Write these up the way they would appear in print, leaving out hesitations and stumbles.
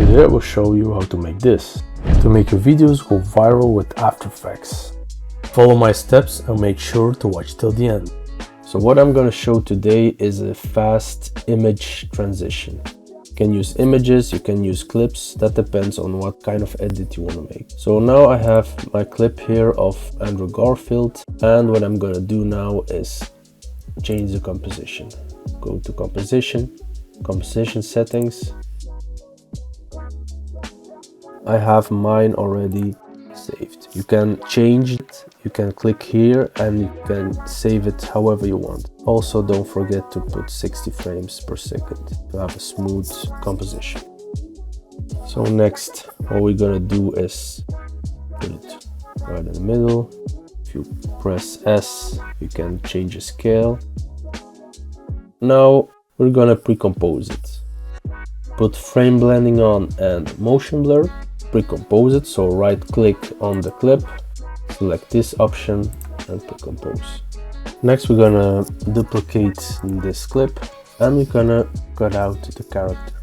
Today I will show you how to make this. To make your videos go viral with After Effects. Follow my steps and make sure to watch till the end. So what I'm going to show today is a fast image transition. You can use images, you can use clips, that depends on what kind of edit you want to make. So now I have my clip here of Andrew Garfield, and what I'm going to do now is change the composition. Go to composition settings. I have mine already saved. You can change it, you can click here and you can save it however you want. Also, don't forget to put 60 frames per second to have a smooth composition. So next, what we're gonna do is put it right in the middle. If you press S, you can change the scale. Now we're gonna pre-compose it. Put frame blending on and motion blur. Pre-compose it, so right click on the clip, select this option and pre-compose. Next we're gonna duplicate this clip and we're gonna cut out the character.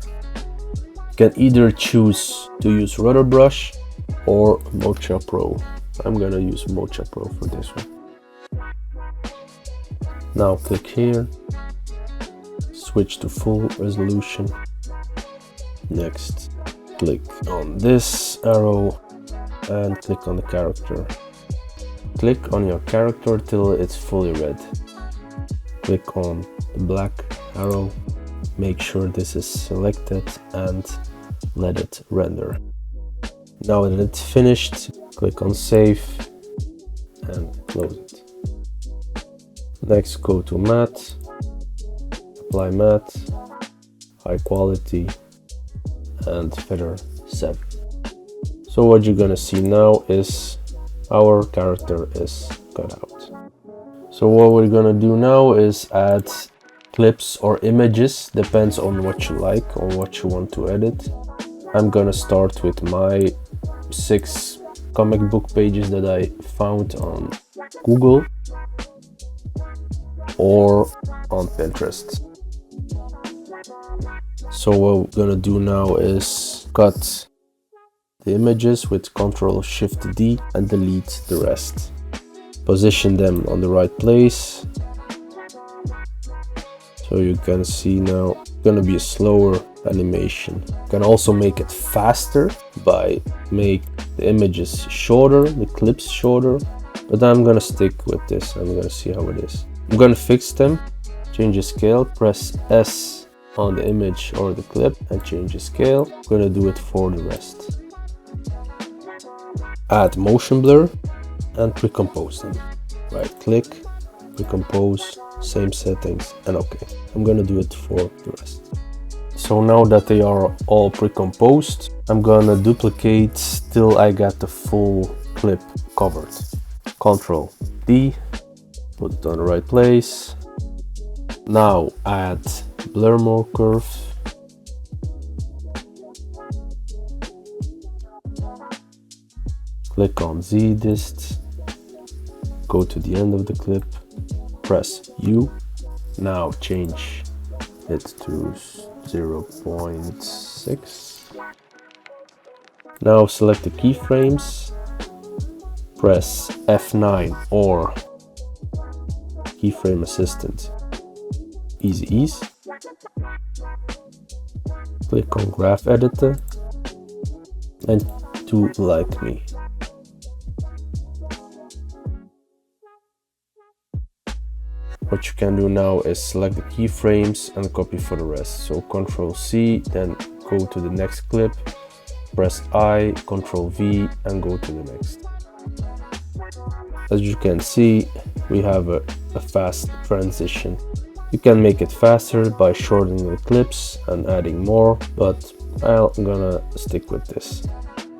You can either choose to use Rotor Brush or Mocha Pro. I'm gonna use Mocha Pro for this one. Now click here, switch to full resolution. Next, click on this arrow and click on the character. Click on your character till it's fully red. Click on the black arrow, make sure this is selected and let it render. Now that it's finished, click on save and close it. Next, go to matte, apply matte, high quality and feather 7. So what you're gonna see now is our character is cut out. So what we're gonna do now is add clips or images, depends on what you like or what you want to edit. I'm gonna start with my 6 comic book pages that I found on Google or on Pinterest. So what we're gonna do now is cut the images with Ctrl+Shift+D and delete the rest. Position them on the right place. So you can see now it's gonna be a slower animation. You can also make it faster by make the images shorter, the clips shorter, but I'm gonna stick with this. I'm gonna see how it is. I'm gonna fix them, change the scale, press S on the image or the clip and change the scale. I'm gonna do it for the rest. Add motion blur and pre-compose them. Right click, pre-compose, same settings and okay. I'm gonna do it for the rest. So now that they are all pre-composed, I'm gonna duplicate till I got the full clip covered. Ctrl+D, put it on the right place. Now add blur mode curve. Click on Z dist, go to the end of the clip, press U. Now change it to 0.6. Now select the keyframes, press F9 or keyframe assistant, easy ease. Click on graph editor and do like me. What you can do now is select the keyframes and copy for the rest. So Ctrl+C, then go to the next clip, press I, Ctrl+V and go to the next. As you can see, we have a fast transition. You can make it faster by shortening the clips and adding more, but I'm gonna stick with this.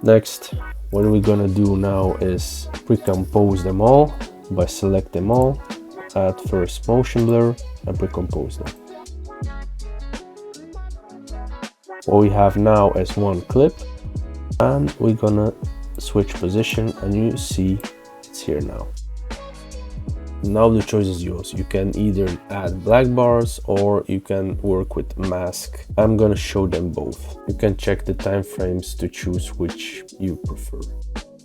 Next, what we're gonna do now is pre-compose them all by select them all, add first motion blur and pre-compose them. What we have now is one clip and we're gonna switch position and you see it's here now. Now the choice is yours. You can either add black bars or you can work with mask. I'm gonna show them both. You can check the time frames to choose which you prefer.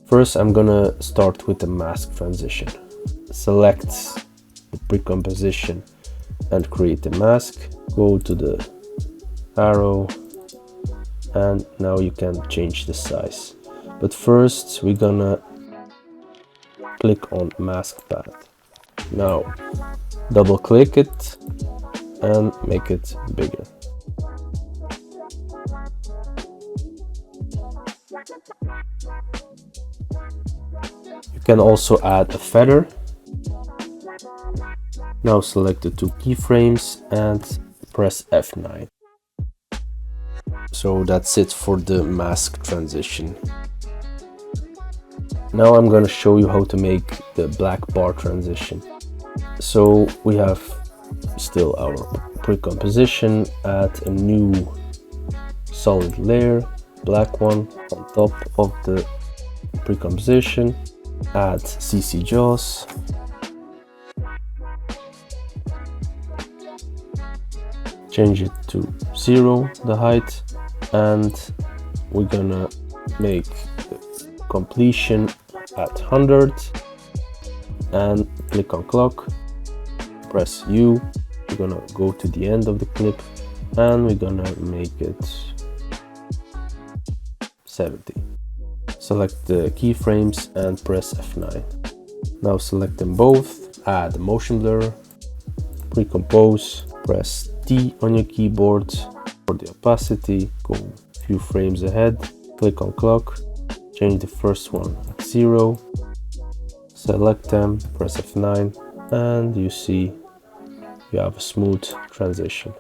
First, I'm gonna start with the mask transition. Select the pre-composition and create the mask. Go to the arrow and now you can change the size. But first, we're gonna click on mask path. Now double click it and make it bigger. You can also add a feather. Now select the two keyframes and press F9. So that's it for the mask transition. Now I'm going to show you how to make the black bar transition. So we have still our pre-composition, add a new solid layer, black one on top of the pre-composition, add CC jaws, change it to 0, the height, and we're gonna make the completion at 100 and click on clock, press U. We're gonna go to the end of the clip and we're gonna make it 70. Select the keyframes and press F9. Now select them both, add motion blur, pre-compose, press T on your keyboard for the opacity, go a few frames ahead, click on clock, change the first one at 0, select them, press F9, and you see you have a smooth transition.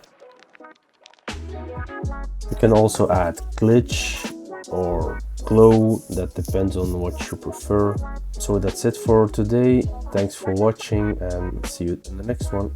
You can also add glitch or glow, that depends on what you prefer. So that's it for today. Thanks for watching and see you in the next one.